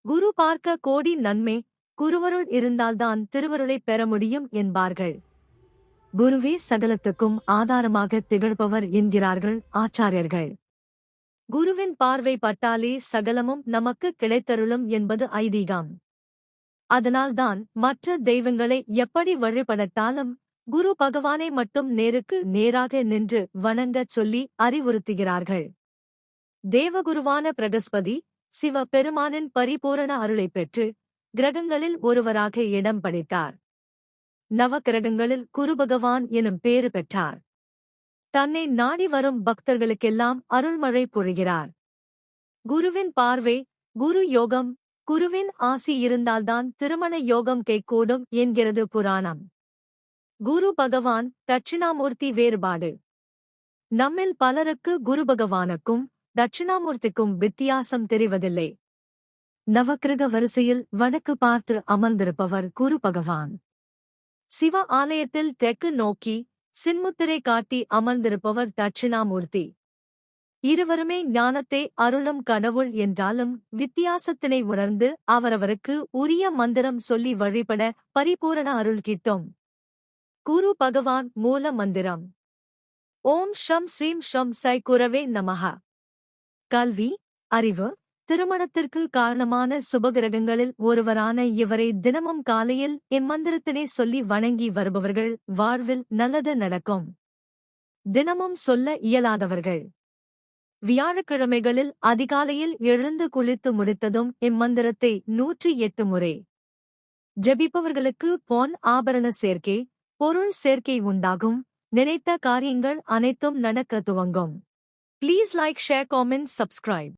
குரு பார்க்க கோடி நன்மை, குருவருள் இருந்தால்தான் திருவருளைப் பெற முடியும் என்பார்கள். குருவே சகலத்துக்கும் ஆதாரமாக திகழ்பவர் என்கிறார்கள் ஆச்சாரியர்கள். குருவின் பார்வை பட்டாலே சகலமும் நமக்கு கிடைத்தருளும் என்பது ஐதீகம். அதனால்தான் மற்ற தெய்வங்களை எப்படி வழிபடட்டாலும் குரு பகவானை மட்டும் நேருக்கு நேராக நின்று வணங்கச் சொல்லி அறிவுறுத்துகிறார்கள். தேவகுருவான பிரகஸ்பதி சிவ பெருமானின் பரிபூரண அருளைப் பெற்று கிரகங்களில் ஒருவராக இடம் படைத்தார். நவக்கிரகங்களில் குருபகவான் எனும் பேறு பெற்றார். தன்னை நாடி வரும் பக்தர்களுக்கெல்லாம் அருள்மழை பொழிகிறார். குருவின் பார்வை, குரு யோகம், குருவின் ஆசி இருந்தால்தான் திருமண யோகம் கைகூடும் என்கிறது புராணம். குரு பகவான் தட்சிணாமூர்த்தி வேறுபாடு. நம்மில் பலருக்கு குரு பகவானுக்கும் தட்சிணாமூர்த்திக்கும் வித்தியாசம் தெரிவதில்லை. நவக்கிரக வரிசையில் வடக்கு பார்த்து அமர்ந்திருப்பவர் குரு பகவான். சிவ ஆலயத்தில் தெற்கு நோக்கி சின்முத்திரை காட்டி அமர்ந்திருப்பவர் தட்சிணாமூர்த்தி. இருவருமே ஞானத்தை அருளும் கடவுள் என்றாலும் வித்தியாசத்தினை உணர்ந்து அவரவருக்கு உரிய மந்திரம் சொல்லி வழிபட பரிபூரண அருள் கிட்டும். குரு பகவான் மூல மந்திரம் ஓம் ஷம் ஸ்ரீம் ஷம் சை குரவே நமஹ. கல்வி, அறிவு, திருமணத்திற்கு காரணமான சுபகிரகங்களில் ஒருவரான இவரை தினமும் காலையில் இம்மந்திரத்தினை சொல்லி வணங்கி வருபவர்கள் வாழ்வில் நல்லது நடக்கும். தினமும் சொல்ல இயலாதவர்கள் வியாழக்கிழமைகளில் அதிகாலையில் எழுந்து குளித்து முடித்ததும் இம்மந்திரத்தை 108 முறை ஜபிப்பவர்களுக்கு பொன் ஆபரண சேர்க்கை, பொருள் சேர்க்கை உண்டாகும். நினைத்த காரியங்கள் அனைத்தும் நடக்க துவங்கும். Please like, share, comment, subscribe.